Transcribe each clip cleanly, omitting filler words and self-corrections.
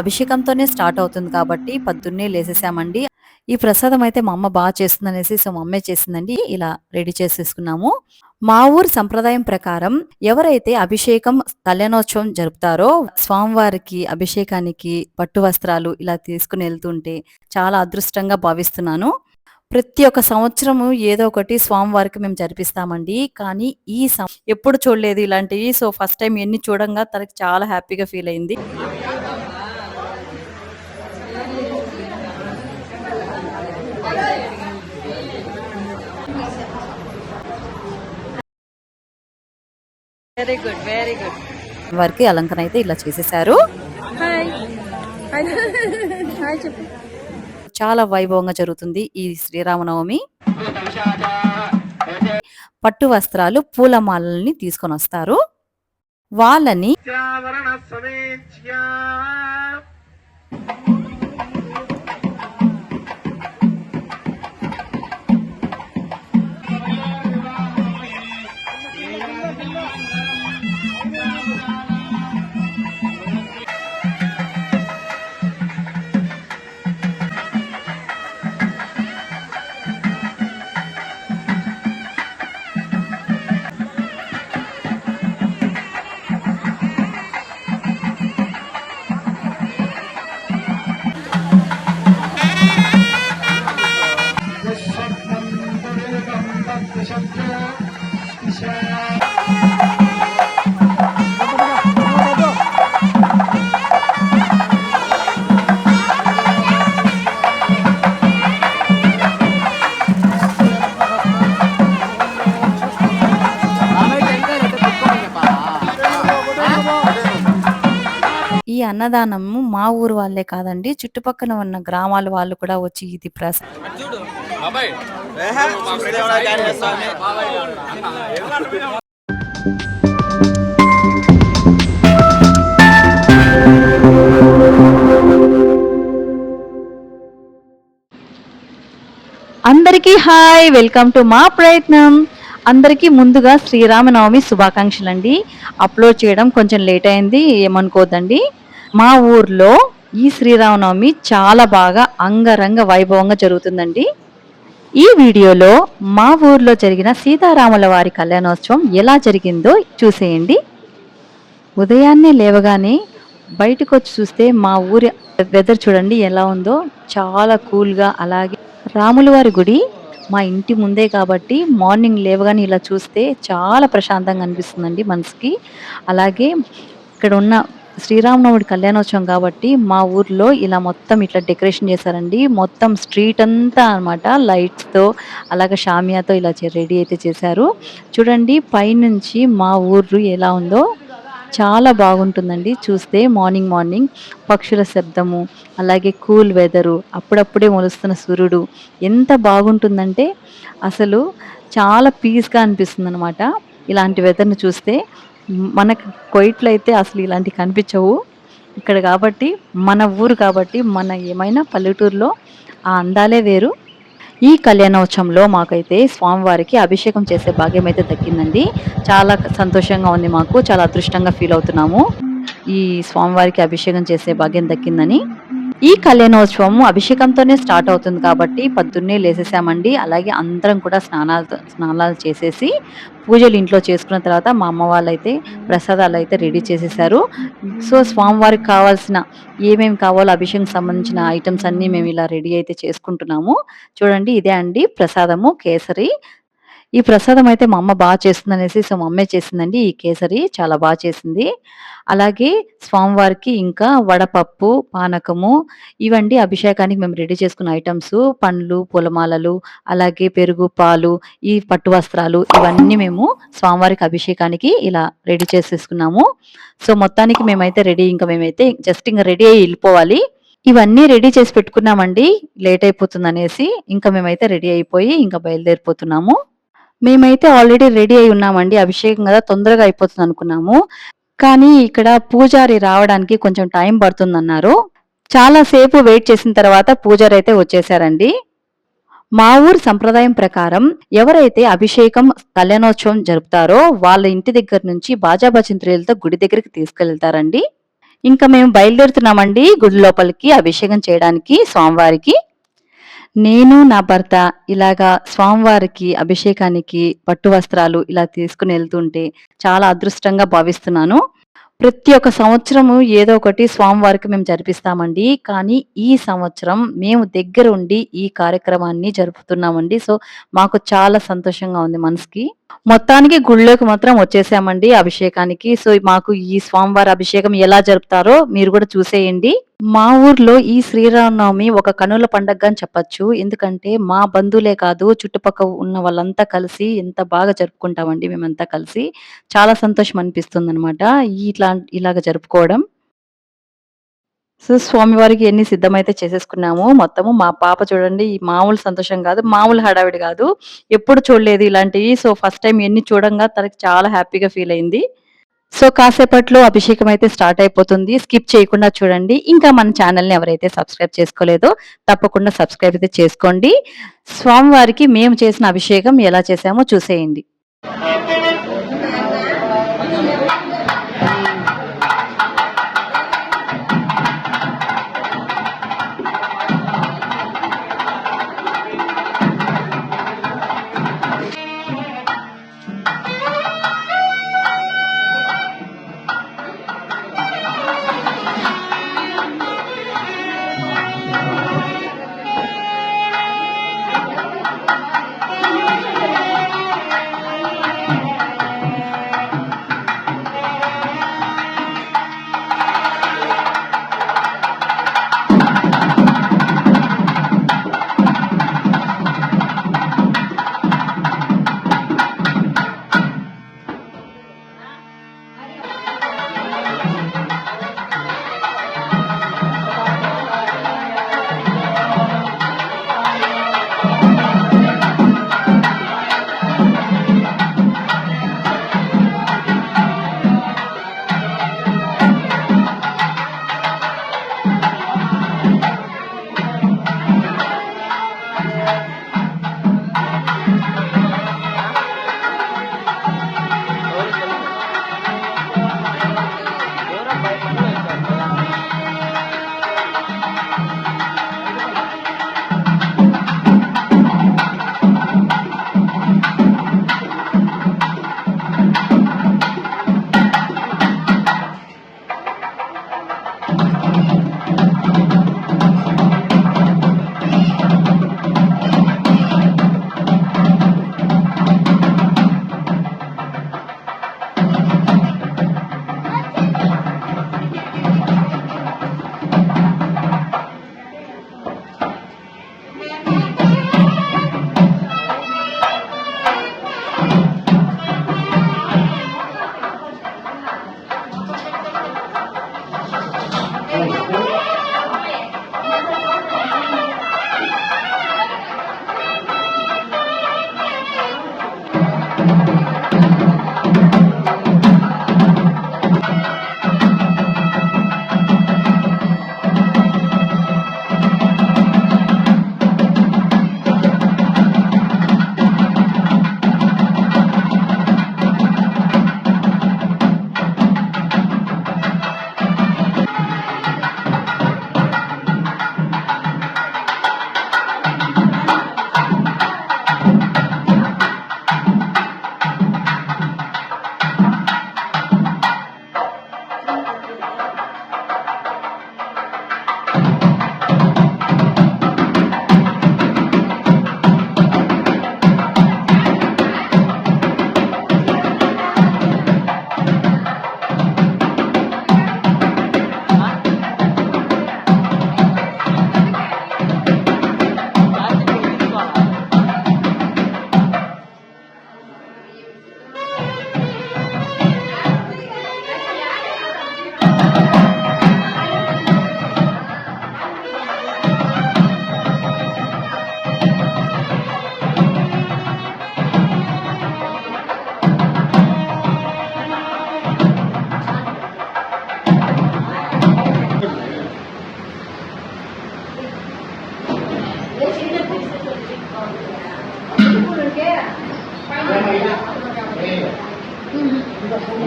అభిషేకంతోనే start అవుతుంది కాబట్టి పొద్దున్నే లేసేసామండి. ఈ ప్రసాదం అయితే మా అమ్మ బాగా చేస్తుందనేసి సో మా అమ్మే చేసిందండి. ఇలా రెడీ చేసేసుకున్నాము. మా ఊరి సంప్రదాయం ప్రకారం ఎవరైతే అభిషేకం, కళ్యాణోత్సవం జరుపుతారో స్వామివారికి అభిషేకానికి పట్టు వస్త్రాలు ఇలా తీసుకుని వెళ్తుంటే చాలా అదృష్టంగా భావిస్తున్నాను. ప్రతి ఒక్క సంవత్సరము ఏదో ఒకటి స్వామివారికి మేము జరిపిస్తామండి. కానీ ఎప్పుడు చూడలేదు ఇలాంటివి. సో ఫస్ట్ టైం ఇయన్నీ చూడంగా తనకి చాలా హ్యాపీగా ఫీల్ అయింది. Very good, very good. వారికి అలంకరణ అయితే ఇలా చేసేసారు. చాలా వైభవంగా జరుగుతుంది ఈ శ్రీరామనవమి. పట్టు వస్త్రాలు, పూలమాలల్ని తీసుకొని వస్తారు. వాళ్ళని ఈ అన్నదానము మా ఊరు వాళ్ళే కాదండి, చుట్టుపక్కల ఉన్న గ్రామాల వాళ్ళు కూడా వచ్చి ఇది అందరికీ హాయ్, వెల్కమ్ టు మా ప్రయత్నం. అందరికీ ముందుగా శ్రీరామనవమి శుభాకాంక్షలు అండి. అప్లోడ్ చేయడం కొంచెం లేట్ అయింది, ఏమనుకోద్దండి. మా ఊర్లో ఈ శ్రీరామనవమి చాలా బాగా అంగరంగ వైభవంగా జరుగుతుందండి. ఈ వీడియోలో మా ఊర్లో జరిగిన సీతారాముల వారి కళ్యాణోత్సవం ఎలా జరిగిందో చూసేయండి. ఉదయాన్నే లేవగానే బయటకు వచ్చి చూస్తే మా ఊరి వెదర్ చూడండి ఎలా ఉందో, చాలా కూల్గా. అలాగే రాముల వారి గుడి మా ఇంటి ముందే కాబట్టి మార్నింగ్ లేవగానే ఇలా చూస్తే చాలా ప్రశాంతంగా అనిపిస్తుందండి మనసుకి. అలాగే ఇక్కడ ఉన్న శ్రీరామనవమి కళ్యాణోత్సవం కాబట్టి మా ఊర్లో ఇలా మొత్తం ఇట్లా డెకరేషన్ చేశారండి. మొత్తం స్ట్రీట్ అంతా అనమాట లైట్స్తో, అలాగే షామియాతో ఇలా రెడీ అయితే చేశారు. చూడండి పైనుంచి మా ఊరు ఎలా ఉందో, చాలా బాగుంటుందండి చూస్తే. మార్నింగ్ మార్నింగ్ పక్షుల శబ్దము, అలాగే కూల్ వెదరు, అప్పుడప్పుడే మొలుస్తున్న సూర్యుడు ఎంత బాగుంటుందంటే అసలు చాలా పీస్గా అనిపిస్తుంది అనమాట ఇలాంటి వెదర్ని చూస్తే. మనకు కొయిట్లో అయితే అసలు ఇలాంటివి కనిపించవు. ఇక్కడ కాబట్టి మన ఊరు కాబట్టి మన ఏమైనా పల్లెటూరులో ఆ అందాలే వేరు. ఈ కళ్యాణోత్సవంలో మాకైతే స్వామివారికి అభిషేకం చేసే భాగ్యం అయితే దక్కిందండి. చాలా సంతోషంగా ఉంది, మాకు చాలా అదృష్టంగా ఫీల్ అవుతున్నాము ఈ స్వామివారికి అభిషేకం చేసే భాగ్యం దక్కిందని. ఈ కళ్యాణోత్సవం అభిషేకంతోనే స్టార్ట్ అవుతుంది కాబట్టి పొద్దున్నే లేసేసామండి. అలాగే అందరం కూడా స్నానాలు చేసేసి పూజలు ఇంట్లో చేసుకున్న తర్వాత మా అమ్మ వాళ్ళైతే ప్రసాదాలు అయితే రెడీ చేసేసారు. సో స్వామివారికి కావాల్సిన ఏమేమి కావాలో అభిషేకం సంబంధించిన ఐటమ్స్ అన్నీ మేము ఇలా రెడీ అయితే చేసుకుంటున్నాము. చూడండి ఇదే అండి ప్రసాదము, కేసరి. ఈ ప్రసాదం అయితే మా అమ్మ బాగా చేస్తుందనేసి సో మా అమ్మే చేసిందండి. ఈ కేసరి చాలా బాగా చేసింది. అలాగే స్వామివారికి ఇంకా వడపప్పు, పానకము ఇవండి అభిషేకానికి మేము రెడీ చేసుకున్న ఐటమ్స్. పండ్లు, పూలమాలలు, అలాగే పెరుగు, పాలు, ఈ పట్టు వస్త్రాలు ఇవన్నీ మేము స్వామివారికి అభిషేకానికి ఇలా రెడీ చేసేసుకున్నాము. సో మొత్తానికి మేమైతే మేమైతే జస్ట్ ఇంకా రెడీ అయ్యి వెళ్ళిపోవాలి. ఇవన్నీ రెడీ చేసి పెట్టుకున్నామండి, లేట్ అయిపోతుంది అనేసి ఇంకా మేమైతే రెడీ అయిపోయి ఇంకా బయలుదేరిపోతున్నాము. మేమైతే ఆల్రెడీ రెడీ అయి ఉన్నామండి, అభిషేకం కదా తొందరగా అయిపోతుంది అనుకున్నాము. కానీ ఇక్కడ పూజారి రావడానికి కొంచెం టైం పడుతుందన్నారు. చాలా సేపు వెయిట్ చేసిన తర్వాత పూజారి అయితే వచ్చేసారండి. మా ఊరు సంప్రదాయం ప్రకారం ఎవరైతే అభిషేకం, కళ్యాణోత్సవం జరుపుతారో వాళ్ళ ఇంటి దగ్గర నుంచి బాజా భజంత్రీలతో గుడి దగ్గరికి తీసుకెళ్తారండి. ఇంకా మేము బయలుదేరుతున్నామండి గుడి లోపలికి అభిషేకం చేయడానికి స్వామివారికి. నేను నా భర్త ఇలాగా స్వామివారికి అభిషేకానికి పట్టు వస్త్రాలు ఇలా తీసుకుని వెళ్తుంటే చాలా అదృష్టంగా భావిస్తున్నాను. ప్రతి ఒక్క సంవత్సరము ఏదో ఒకటి స్వామివారికి మేము జరిపిస్తామండి. కానీ ఈ సంవత్సరం మేము దగ్గరుండి ఈ కార్యక్రమాన్ని జరుపుతున్నామండి. సో, మాకు చాలా సంతోషంగా ఉంది మనసుకి. మొత్తానికి గుడిలోకి మాత్రం వచ్చేసామండి అభిషేకానికి. సో, మాకు ఈ స్వామివారి అభిషేకం ఎలా జరుపుతారో మీరు కూడా చూసేయండి. మా ఊర్లో ఈ శ్రీరామనవమి ఒక కనుల పండగగా అని చెప్పొచ్చు. ఎందుకంటే మా బంధువులే కాదు చుట్టుపక్కల ఉన్న వాళ్ళంతా కలిసి ఎంత బాగా జరుపుకుంటామండి మేమంతా కలిసి. చాలా సంతోషం అనిపిస్తుందనమాట ఇలాగ జరుపుకోవడం. సో, స్వామివారికి ఎన్ని సిద్ధమైతే చేసేసుకున్నాము. మొత్తము మా పాప చూడండి ఈ మామూలు సంతోషం గాదు. మామూలు హడావిడి గాదు. ఎప్పుడు చూడలేదు ఇలాంటియి. సో, ఫస్ట్ టైమ్ ఇయన్నీ చూడంగా తనకి చాలా హ్యాపీగా ఫీల్ అయింది. సో, కాసేపట్లో అభిషేకం అయితే స్టార్ట్ అయిపోతుంది. స్కిప్ చేయకుండా చూడండి. ఇంకా మన ఛానెల్‌ని ఎవరైతే సబ్స్క్రైబ్ చేసుకోలేదో తప్పకుండా సబ్స్క్రైబ్ అయితే చేసుకోండి. స్వామివారికి మేము చేసిన అభిషేకం ఎలా చేశామో చూసేయండి.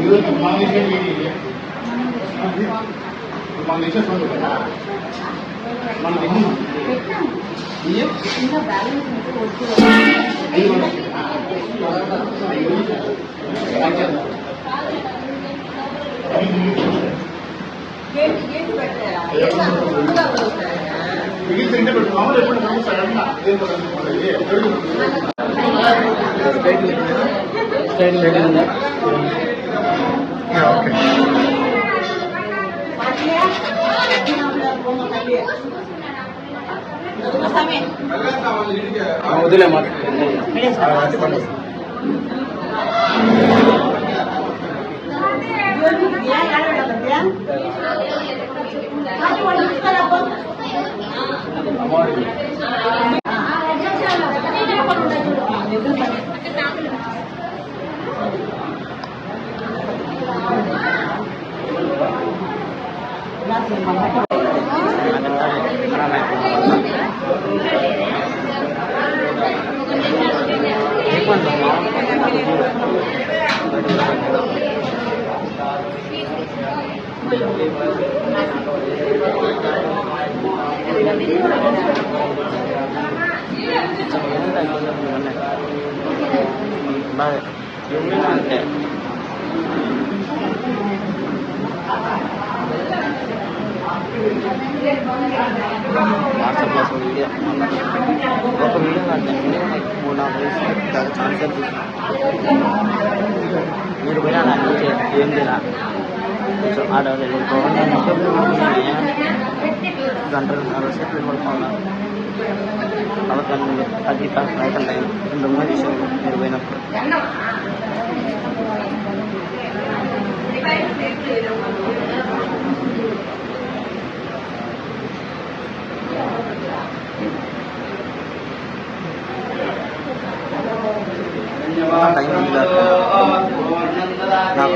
Youth Foundation meeting. వదిలే మాట అంటే వాట్సాప్లో ఒక వీడియో అంటే 3-4 వేసి ఛాన్స్ మీరు పోయినా నాకు ఏం తినా కొంచెం ఆడవాళ్ళు గంటలు 40 సేపు పడుకున్నాను. కాబట్టి 10 రైతులు టైం 2 మంది విషయాలు మీరు పోయినప్పుడు టైం నాకు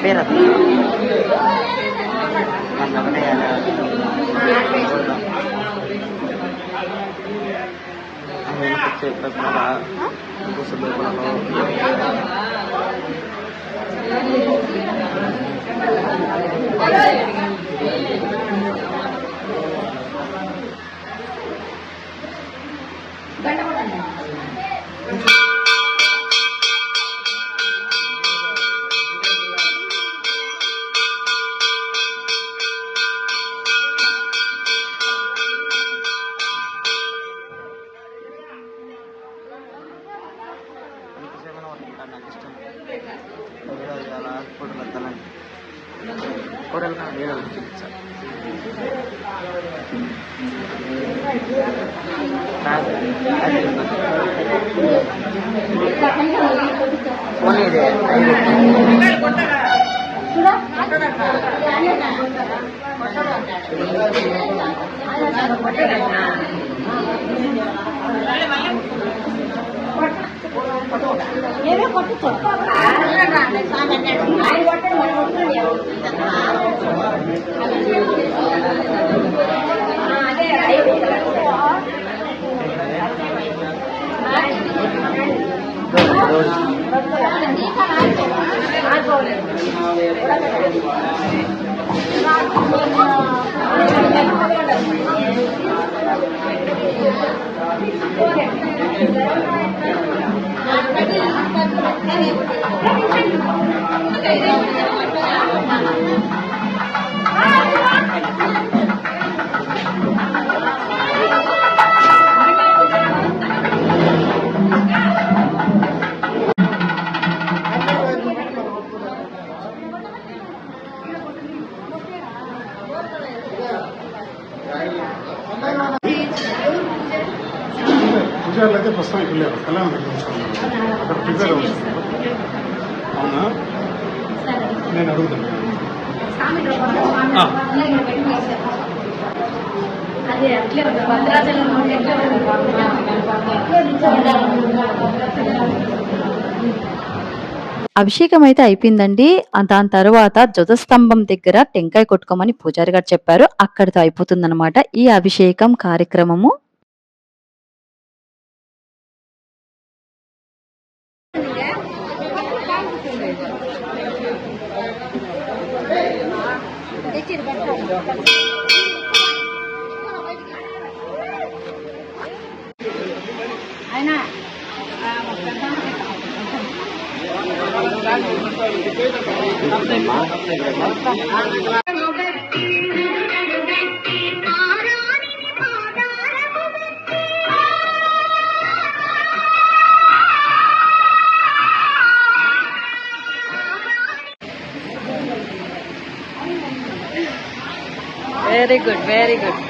పేరు నాకు ఇష్టం అలా ఫోటోలు వస్తానని ఫోటోలు కానీ నేను చూపించాను. ఫోన్ ఇది ఏదో కొట్టి చెప్పాలి పూజారులు అయితే ప్రస్తుతం ఇక్కడ లేరు, కళ్యాణం దగ్గర అక్కడ ప్రిపేర్ అవుతుంది. అవునా, నేను అడుగుతాను. అదే అట్లే ఉంది భద్రాచలం అభిషేకం అయితే అయిపోయిందండి. దాని తర్వాత ధ్వజస్తంభం దగ్గర టెంకాయ కొట్టుకోమని పూజారి గారు చెప్పారు. అక్కడితో అయిపోతుందన్నమాట ఈ అభిషేకం కార్యక్రమము. అయినా వెరీ గుడ్, వెరీ గుడ్.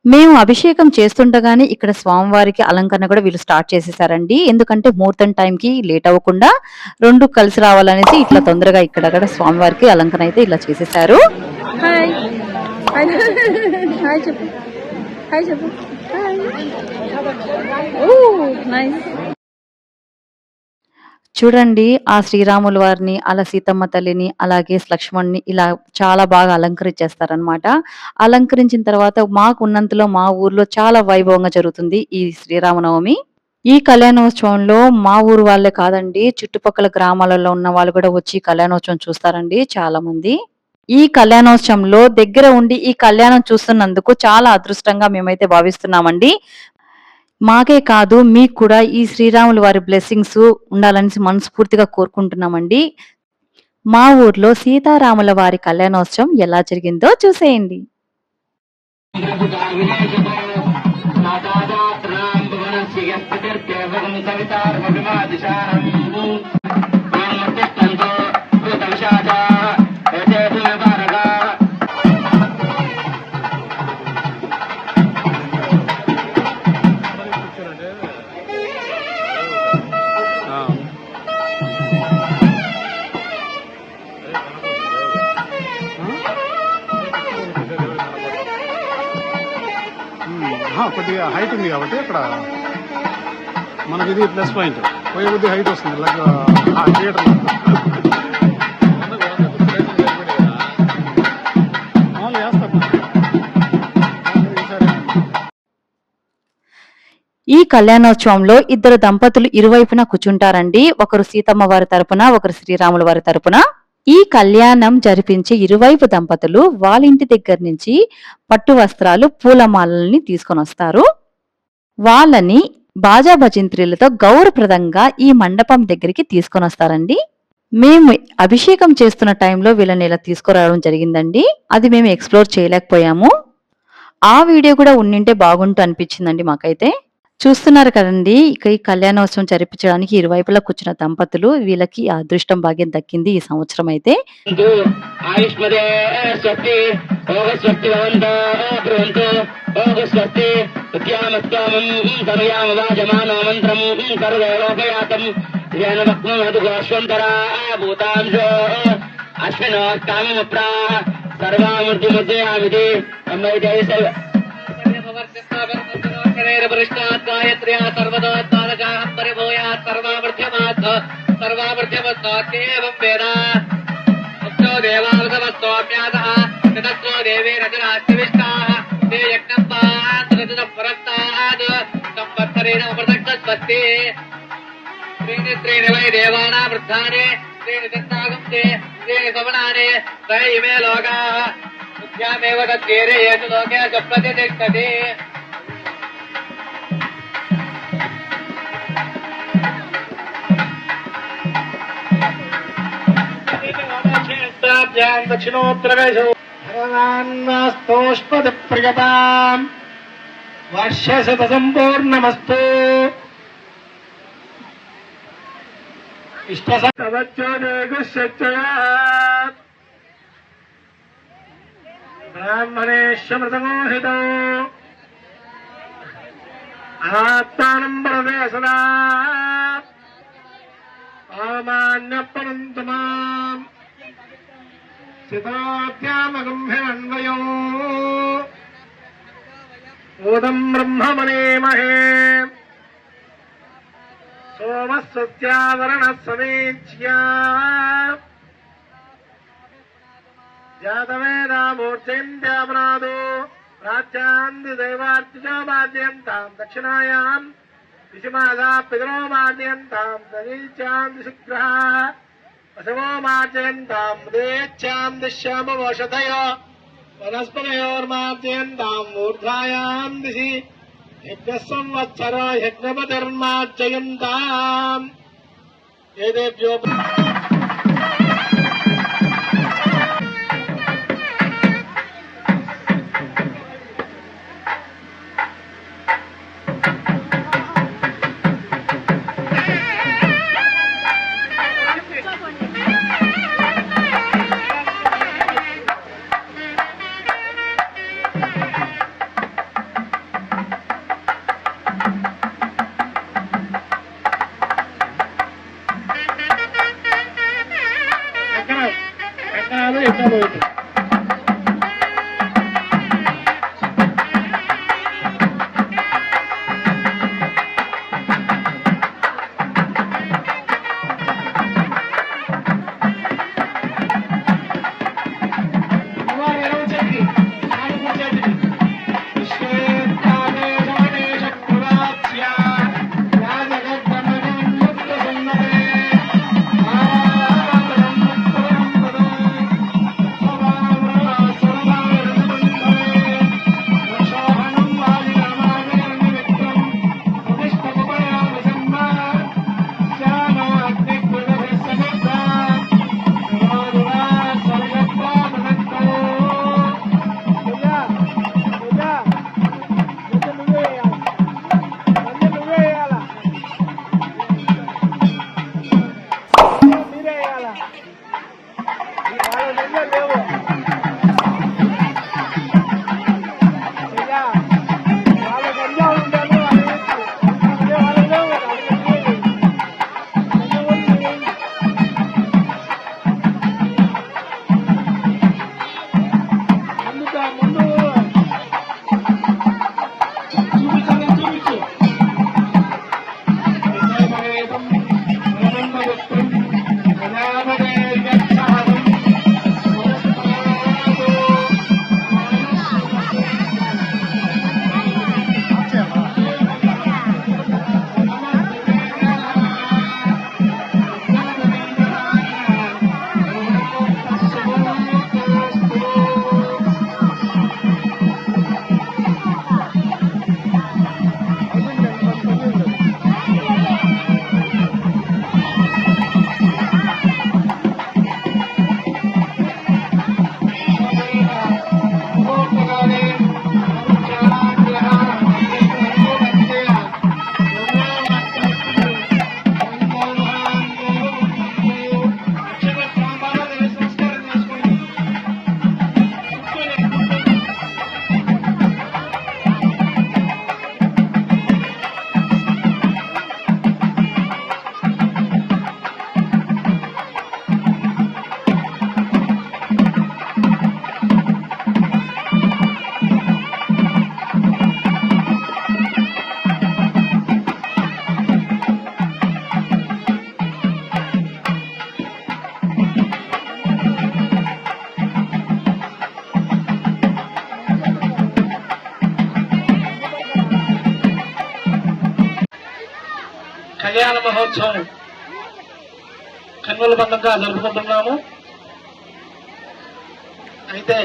మేము అభిషేకం చేస్తుండగానే ఇక్కడ స్వామివారికి అలంకరణ కూడా వీళ్ళు స్టార్ట్ చేసేసారండి. ఎందుకంటే ముహూర్తం టైంకి లేట్ అవ్వకుండా రెండు కలిసి రావాలనేసి ఇట్లా తొందరగా ఇక్కడ స్వామివారికి అలంకరణ అయితే ఇలా చేసేసారు. హాయ్ హాయ్ చెప్పు, హాయ్ చెప్పు. నైస్. చూడండి ఆ శ్రీరాముల వారిని, అలా సీతమ్మ తల్లిని, అలాగే లక్ష్మణ్ని ఇలా చాలా బాగా అలంకరించేస్తారనమాట. అలంకరించిన తర్వాత మాకు ఉన్నంతలో మా ఊర్లో చాలా వైభవంగా జరుగుతుంది ఈ శ్రీరామనవమి. ఈ కళ్యాణోత్సవంలో మా ఊరు వాళ్ళే కాదండి, చుట్టుపక్కల గ్రామాలలో ఉన్న వాళ్ళు కూడా వచ్చి కళ్యాణోత్సవం చూస్తారండి చాలా మంది. ఈ కళ్యాణోత్సవంలో దగ్గర ఉండి ఈ కళ్యాణం చూస్తున్నందుకు చాలా అదృష్టంగా మేమైతే భావిస్తున్నామండి. మాకే కాదు మీకు కూడా ఈ శ్రీరాములు వారి బ్లెస్సింగ్స్ ఉండాలని మనస్ఫూర్తిగా కోరుకుంటున్నామండి. మా ఊర్లో సీతారాముల వారి కళ్యాణోత్సవం ఎలా జరిగిందో చూసేయండి. కొద్దిగా హైట్ ఉంది కాబట్టి అక్కడ మనకి ఇది ప్లస్ పాయింట్. పోయే కొద్ది హైట్ వస్తుంది థియేటర్. ఈ కళ్యాణోత్సవంలో ఇద్దరు దంపతులు ఇరువైపున కూర్చుంటారండి. ఒకరు సీతమ్మ వారి తరపున, ఒకరు శ్రీరాముల వారి తరపున. ఈ కళ్యాణం జరిపించే ఇరువైపు దంపతులు వాళ్ళ ఇంటి దగ్గర నుంచి పట్టు వస్త్రాలు, పూలమాలల్ని తీసుకొని వస్తారు. వాళ్ళని బాజా భజంత్రీలతో గౌరవప్రదంగా ఈ మండపం దగ్గరికి తీసుకొని వస్తారండి. మేము అభిషేకం చేస్తున్న టైంలో వీళ్ళని ఇలా తీసుకురావడం జరిగిందండి. అది మేము ఎక్స్ప్లోర్ చేయలేకపోయాము. ఆ వీడియో కూడా ఉండింటే బాగుంటూ అనిపించిందండి మాకైతే. చూస్తున్నారు కదండి, ఇక ఈ కళ్యాణోత్సవం జరిపించడానికి ఇరువైపులా కూర్చున్న దంపతులు వీళ్ళకి ఆ అదృష్టం భాగ్యం దక్కింది ఈ సంవత్సరం అయితే. దక్షిణోత్తరవేశో భగవాన్నోష్పదప్రియతాం వర్షశత సంపూర్ణమస్తు. ఇష్టసవచ్చోదేగుశ్చయాత్ బ్రాహ్మణేశ్వమృతమోహితో ఆత్మానం పరదే సదా సామాన్యపరంతమాం స్థితాత్యామగంభ్యన్వయం ఓదం బ్రహ్మమనేమహే సోమస్వత్యావరణ సమేచ్యా జాతవేదామూర్తింద్యామనాదో ప్రాచ్యాంది దైవార్తిజో బాధ్యంతాం దక్షిణాయాం దిశమాదా పితరో బాధ్యంతాం దరీచ్యాం దిశగ్రహ వసవో మార్జయంతాం ఉదేచ్యాం దిశ్యామవోషధయో వనస్పతయోర్మార్జయంతాం ఊర్ధ్వాయాం దిశి యజ్ఞ సంవత్సరో యజ్ఞపతిర్మార్జయంతాం ఏదేభ్యో ఎక్కడ కళ్యాణ మహోత్సవం కన్నుల పండుగగా జరుపుకుంటున్నాము. అయితే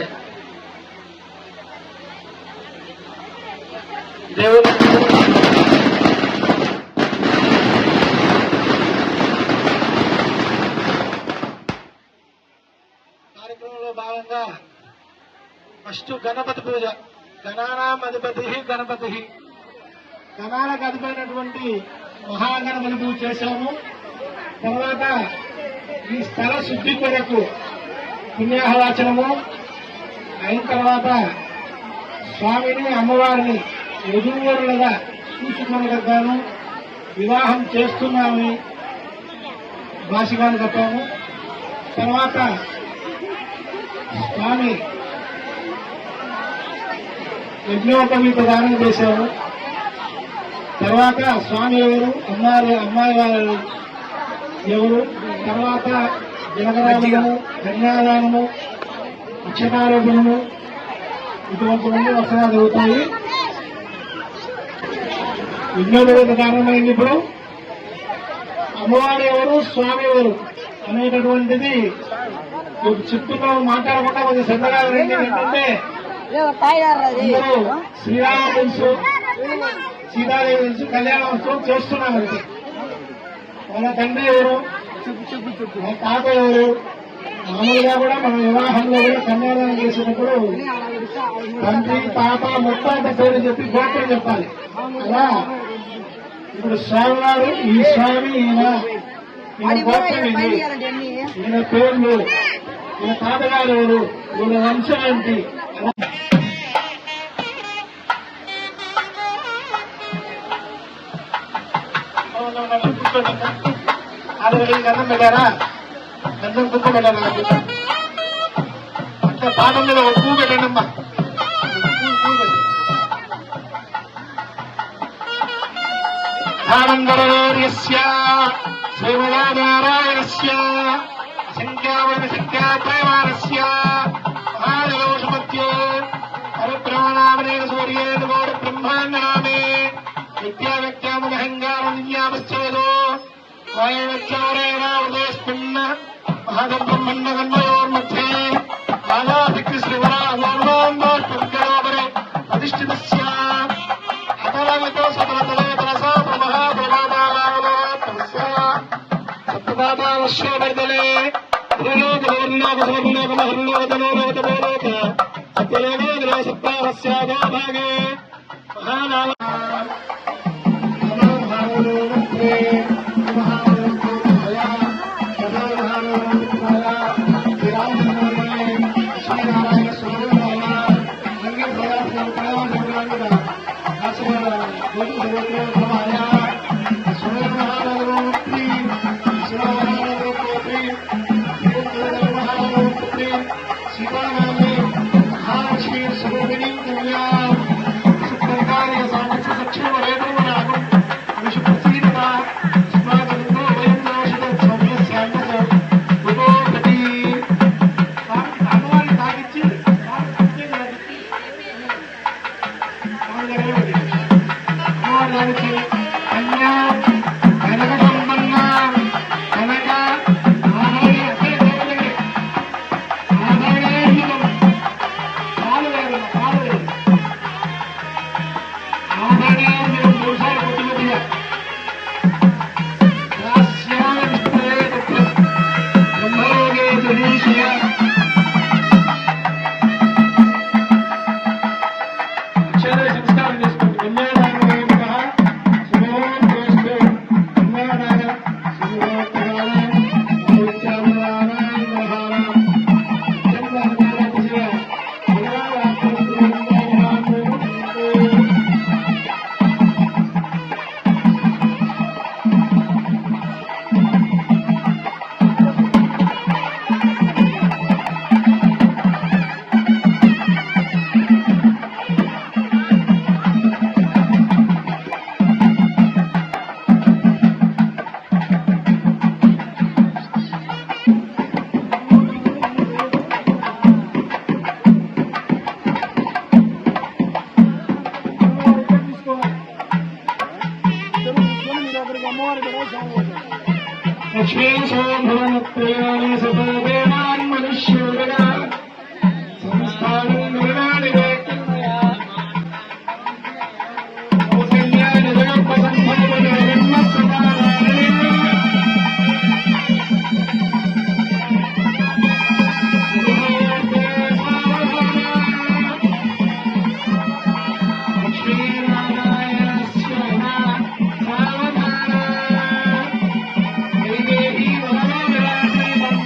దేవుడు కార్యక్రమంలో భాగంగా ఫస్ట్ గణపతి పూజ, గణానాం అధిపతి గణపతి, గణాలకు అధిపైనటువంటి మహాగణపతి పూజ చేశాము. తర్వాత ఈ స్థల శుద్ధి కొరకు పుణ్యాహవాచనము అయిన తర్వాత స్వామిని అమ్మవారిని వధూవరులుగా చూసుకునగాను వివాహం చేస్తున్నామని భాషగాను చెప్పాము. తర్వాత స్వామి యజ్ఞోపవి ప్రదానం చేశారు. తర్వాత స్వామి ఎవరు, అమ్మాయి వారు ఎవరు, తర్వాత జనగరాజనము, కన్యాదానము, అక్షతారోపణము ఇటువంటివన్నీ వసనా జరుగుతాయి. యజ్ఞోపవి ప్రధానమైంది. ఇప్పుడు అమ్మవారు ఎవరు, స్వామి ఎవరు అనేటటువంటిది చెప్తున్నా మాట్లాడకుండా కొంచెం శ్రద్ధగా ఏంటంటే అందరూ శ్రీరామ తెలుసు, సీతాదేవి తెలుసు, కళ్యాణోత్సవం చేస్తున్నాం. వాళ్ళ తండ్రి ఎవరు, వాళ్ళ తాత ఎవరు, మామూలుగా కూడా మన వివాహంలో కూడా కన్యాదానం చేసేటప్పుడు తండ్రి తాత మొత్తం పేరు చెప్పి గోత్రం చెప్పాలి. అలా ఇప్పుడు స్వామివారు, ఈ స్వామి ఈయన గోత్రం ఇది, ఈయన పేర్లు, ఈయన తాతగారు ఎవరు, ఈయన వంశం ఏంటి, అది గంధం పెట్టారా, గంధం కుక్క పెట్టారా, అంటే పాఠం మీద ఒక పువ్వు పెట్టండి అమ్మా. ధానంగరస్య శ్రీమదానారాయణస్య సంఖ్యావన సంఖ్యాప్రయమానస్య మహాజలోషమత్యే పరబ్రహ్మనామనేన సూర్యేణ గౌడ బ్రహ్మాండనామే విద్యావ్యక్త్యామహంగారనిన్యామశ్చేదో వాయవ్యక్త్యారేణావృతేస్మిన్న మహాగర్భమన్నగన్మయోర్मध्ये బాలాభికృష్ణవరాహోర్వాందోష్పవికరోపరే అధిష్ఠితస్య అతలమితో సతలతలేతరసా ప్రమహాప్రమాదాలావలోకమస్య సప్తదాతావశ్యోవర్ధనే త్రిలోకవర్ణోకసవర్ణోకమహర్ణోకతనోలోకతమోలోక సత్యలోకోదర సప్తాహస్యాదో భాగే మహానామ లక్ష్మీశోభవనత్రయాణి సతోదేవాన్ మనుష్యోదగా సంస్థానం నిర్మాణి కౌసల్యాని జగత్పసంభవన బ్రహ్మస్వతారాయణి లక్ష్మీనారాయణస్య సావధాన వైదేహీ వరదో విలాసేవం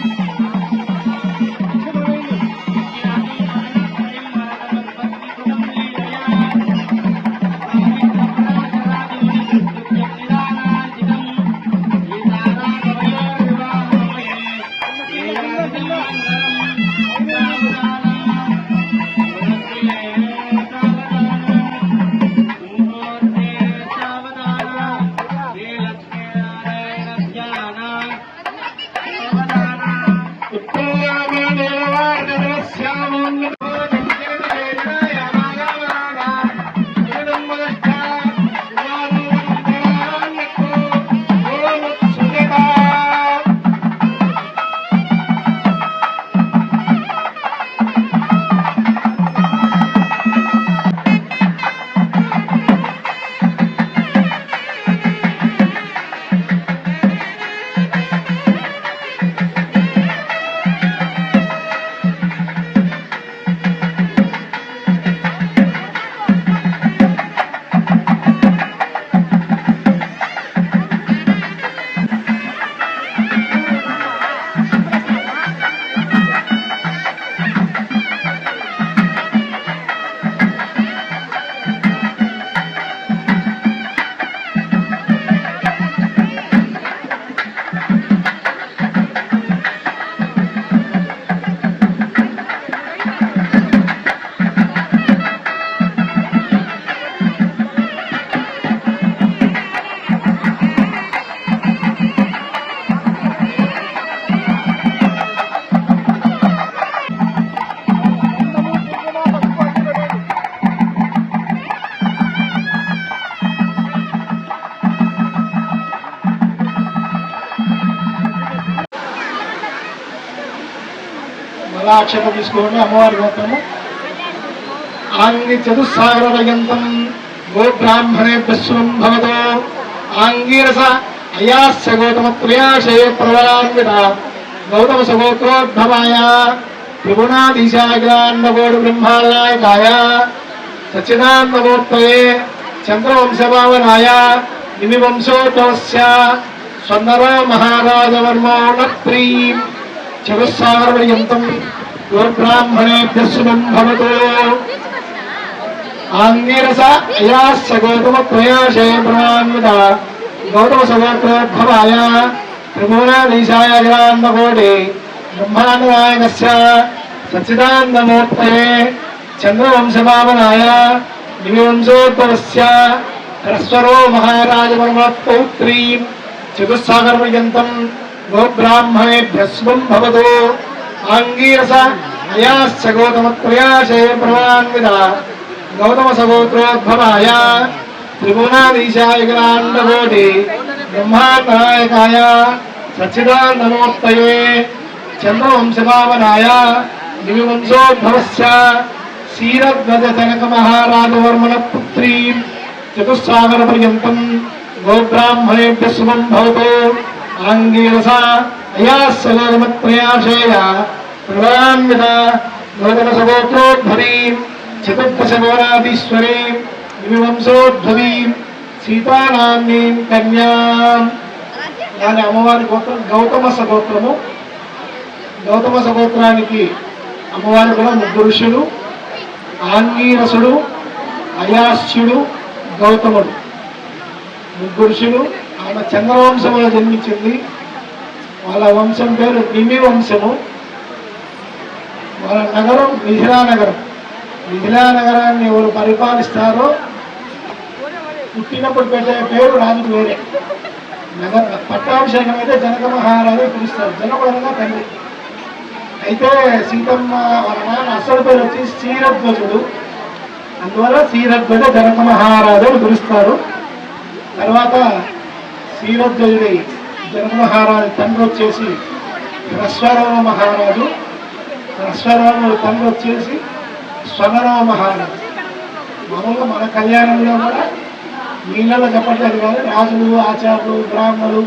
అక్షత తీసుకోండి. అమ్మవారి గోత్రము ఆంగి చతుస్సాగరయంతం గోబ్రాహ్మణేభ్యః శుభం భవతు. ఆంగీరస అయాస్య గౌతమత్రయాశే ప్రవరాన్విత గౌతమ సగోత్రోద్భవాయ త్రిగుణాధీశాగ్రాన్నగోడు బ్రహ్మానాయకాయ సచ్చిదానందమూర్తయే చంద్రవంశభావనాయ నిమివంశోద్భవస్య స్వర్ణరా మహారాజవర్మోణప్రీ చతుస్సాగరపర్యంతం గోబ్రాహ్మణేభ్యః శుభం భవతు. ఆంగీరస అయాస్య గౌతమత్రయాశే ప్రవరాన్విత గౌతమ సగోత్రోద్భవాయ త్రిభువనాధీశాయ అఖిలాండకోటి బ్రహ్మాండనాయకస్య సచ్చిదానందమూర్తయే చంద్రవంశభావనాయ నిమివంశోద్భవస్య హ్రస్వరో మహారాజవర్మపౌత్రీ చతుస్సాగరపర్యంతం గోబ్రాహ్మణేభ్యః శుభం భవతు. ఆంగీరస అయాస్య గౌతమత్రయాశే ప్రవరాన్విత గౌతమ సగోత్రోద్భవాయ త్రిభువనాధీశాయ అఖిలాండకోటి బ్రహ్మాండనాయకాయ సచ్చిదానందమూర్తయే చంద్రవంశభావనాయ నిమివంశోద్భవస్య క్షీరధ్వజ జనక మహారాజవర్మణ పుత్రీ చతుస్సాగరపర్యంతం గోబ్రాహ్మణేభ్యః శుభం భవతు. ఆంగీరస అయాస్య గౌతమత్రయాశేయ ప్రవరాన్విత గౌతమ సగోత్రోద్భవీ చతుర్దశగోరాధీశ్వరీ నిమివంశోద్భవీ సీతానామ్నీం కన్యాం. దాని అమ్మవారి గోత్రం గౌతమ సగోత్రము. గౌతమ సగోత్రానికి అమ్మవారి కూడా ముగ్గురు ఋషులు, ఆంగీరసుడు, అయాస్యుడు, గౌతముడు ముగ్గురు ఋషులు. ఆమె చంద్రవంశంలో జన్మించింది. వాళ్ళ వంశం పేరు నిమి వంశము. వాళ్ళ నగరం మిథిలా నగరం. మిథిలా నగరాన్ని ఎవరు పరిపాలిస్తారో పుట్టినప్పుడు పెట్టే పేరు రాజుకు వేరే. నగర పట్టాభిషేకం అయితే జనక మహారాజు పిలుస్తారు. జనకుడు అనగా తండ్రి. అయితే సీతమ్మ వాళ్ళ నాన్న అసలు పేరు వచ్చి క్షీరధ్వజుడు. అందువల్ల క్షీరధ్వజ జనక మహారాజు అని పిలుస్తారు. తర్వాత క్షీరధ్వజుడి జనక మహారాజు తండ్రి వచ్చేసి హ్రస్వరామ మహారాజు. హ్రస్వరాముడు తండ్రి వచ్చేసి స్వర్ణరామ మహారాజు. మామూలుగా మన కళ్యాణంలో కూడా వీళ్ళలో చెప్పట్లేదు కానీ రాజులు, ఆచార్యులు, బ్రాహ్మణులు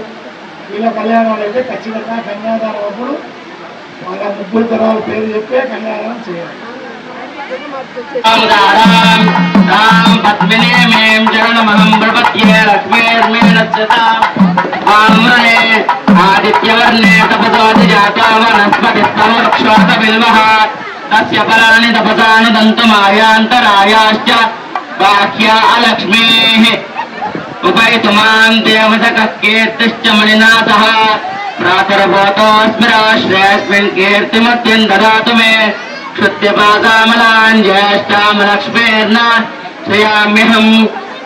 వీళ్ళ కళ్యాణాలు అయితే ఖచ్చితంగా కన్యాదానం అప్పుడు వాళ్ళ ముగ్గురు తరాల పేరు చెప్పే కన్యాదానం చేయాలి. ఆదిత్యవర్ణే తపసాది జాతా వనస్పతిస్తమోక్షోత బిల్వః తస్య ఫలాని తపసాని దంతుమాయాంతరాయాశ్చ బాహ్యా లక్ష్మీః ఉపైతుమాం దేవతకః కీర్తిశ్చ మణినాథః ప్రాతర్భూతోऽస్మిరాశ్రయస్మిన్ కీర్తిమత్యం దదాతు మే క్షుత్యపాదామలాన్ జ్యేష్ఠాం లక్ష్మీర్న శ్రయామ్యహం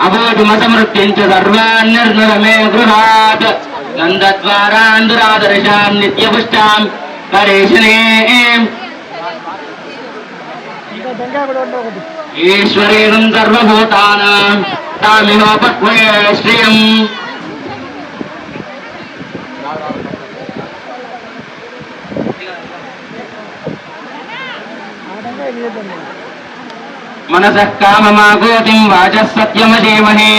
అబోధుమసమృత్యం చ సర్వాన్ నిర్నుర మే గృహాత్ గంధద్వారాంధురాదర్శాం నిత్యపుష్టాం పరేషణీం ఈశ్వరీం సర్వభూతానాం తామిహోపక్వే శ్రియం. మనసః కామమాగోతిం వాచः సత్యమధీమహి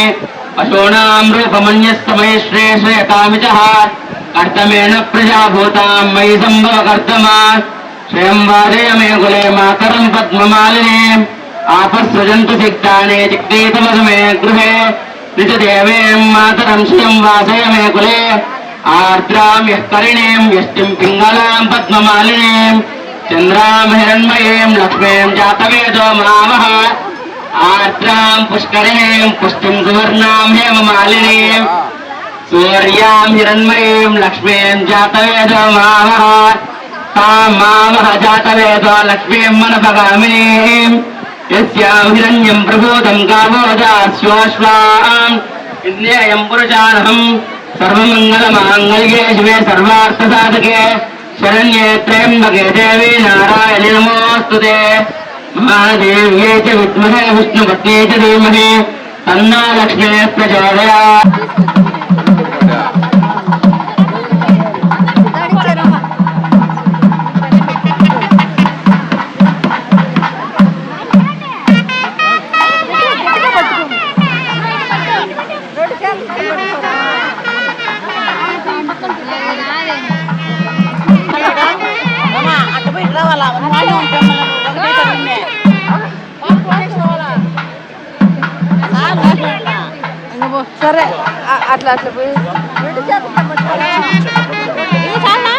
పశూనాం రూపమన్యస్తమై శ్రేషయతామిచః కర్తమేన ప్రజాభూతాం మయి సంభవ కర్తమా శ్రేయం వాదయ మే కులే మాతరం పద్మమాలినీం ఆపస్సృజంతు సిక్తానే చిక్తీతమసు మే గృహే నిజదేవేం మాతరం శ్రియం వాసయ మే కులే ఆర్ద్రాం యః కరిణీం యష్టిం పింగళాం పద్మమాలినీం చంద్రాం హిరణ్మయీం లక్ష్మీం జాతవేదో మహామహ ఆర్ద్రాం పుష్కరిణీం పుష్టిం సువర్ణాం హేమమాలినీం సూర్యాం హిరణ్మయీం లక్ష్మీం జాతవేదో మహామహ తాం మామహ జాతవేదో లక్ష్మీం మనపగామినీం యస్యాం హిరణ్యం ప్రభూతం గావో దాస్యోశ్వాం విజ్ఞేయం పురుషానహం సర్వమంగళమాంగళ్యే శివే సర్వార్థసాధకే శరణ్యే త్రయంబకే దేవి నారాయణి నమోస్తుతే. మహాదేవ్యే చ విద్మహే విష్ణుపత్న్యే చ ధీమహి తన్నో లక్ష్మీ ప్రచోదయాత్. సరే అట్లా అట్లా పోయి రెండు చేతులు పట్టుకోవాలి. ఇది చాలా?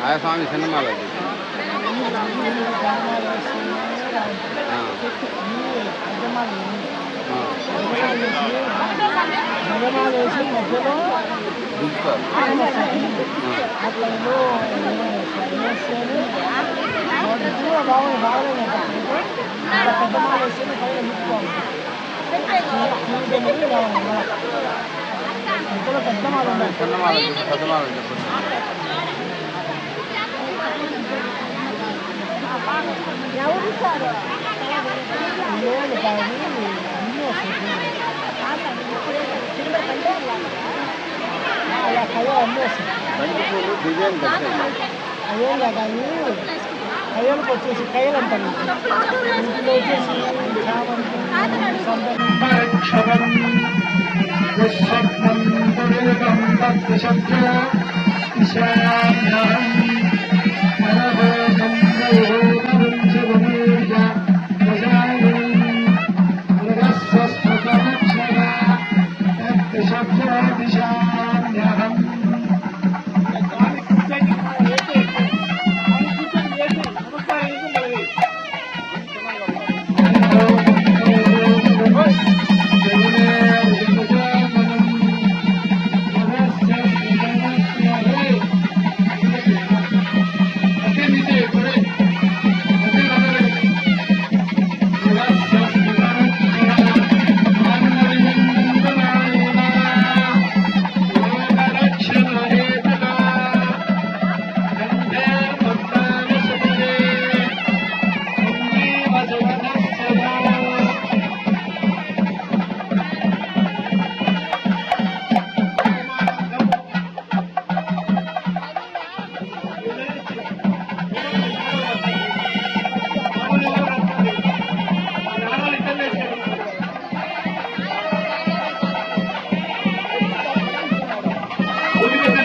ఆయా స్వామి సినిమాలు సినిమాలు డిజైన్ కయ్యలకు వచ్చేసి కయ్యలు అంటారు. ఇంట్లో వచ్చేసి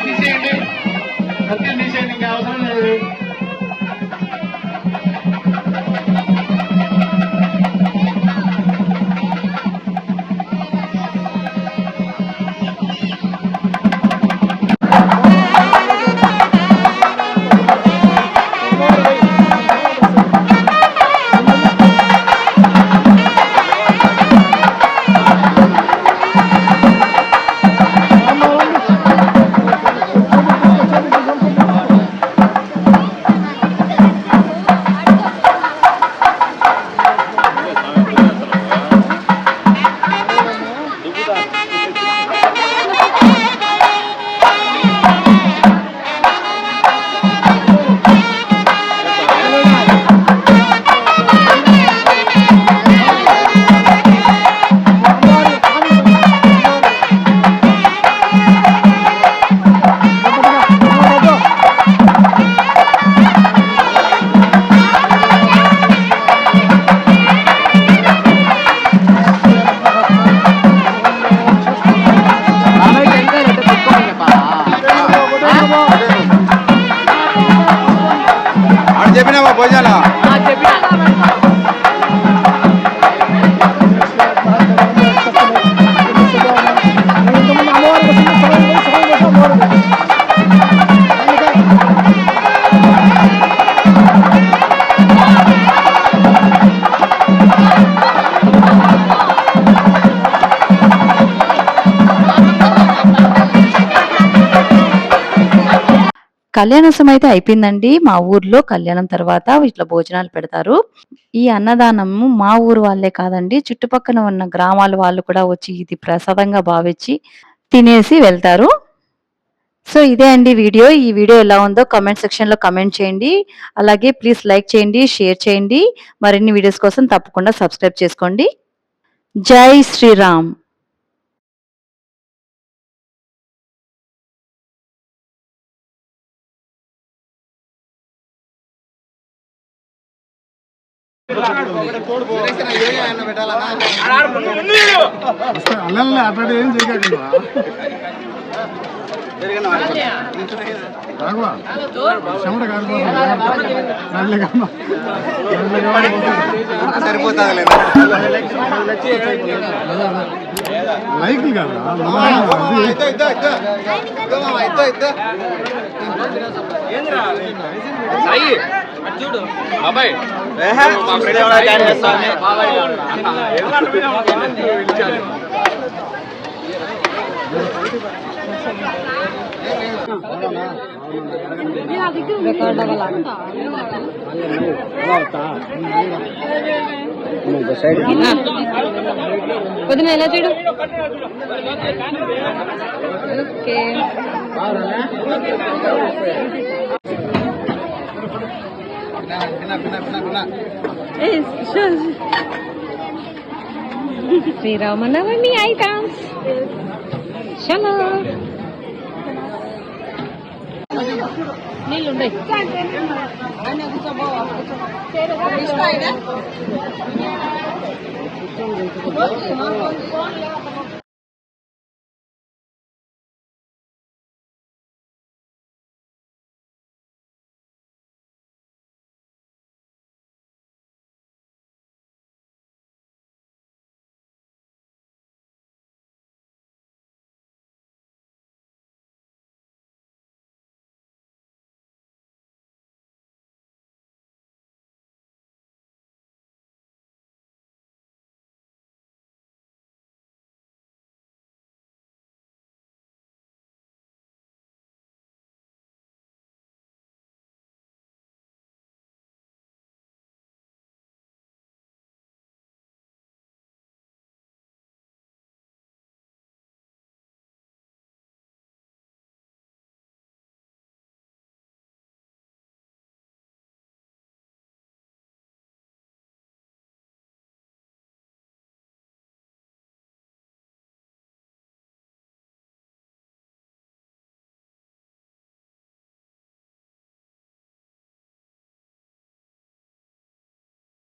తీసేయండి, సత్యం తీసేయండి, ఇంకా అవసరం లేదు. చెప్పినావా భోజనాలు కళ్యాణోత్సవం అయితే అయిపోయిందండి. మా ఊర్లో కళ్యాణం తర్వాత ఇట్లా భోజనాలు పెడతారు. ఈ అన్నదానము మా ఊరు వాళ్ళే కాదండి, చుట్టుపక్కన ఉన్న గ్రామాల వాళ్ళు కూడా వచ్చి ఇది ప్రసాదంగా భావించి తినేసి వెళ్తారు. సో ఇదే అండి వీడియో. ఈ వీడియో ఎలా ఉందో కామెంట్ సెక్షన్ లో కామెంట్ చేయండి. అలాగే ప్లీజ్ లైక్ చేయండి, షేర్ చేయండి. మరిన్ని వీడియోస్ కోసం తప్పకుండా సబ్స్క్రైబ్ చేసుకోండి. జై శ్రీరామ్. అల్లల్ని అట్లాంటి ఏం చేయకుండా రాఘవా చెమట సరిపోతుంది లైక్లు కాదు చూడు బాబాయ్ మా ఫ్రెండ్ ఎవరో జాయిన్ చేస్తాను వదిన ఎలా చూడు. ఓకే శ్రీరామనవమి ఐటమ్స్ చలో నీళ్ళుండయి.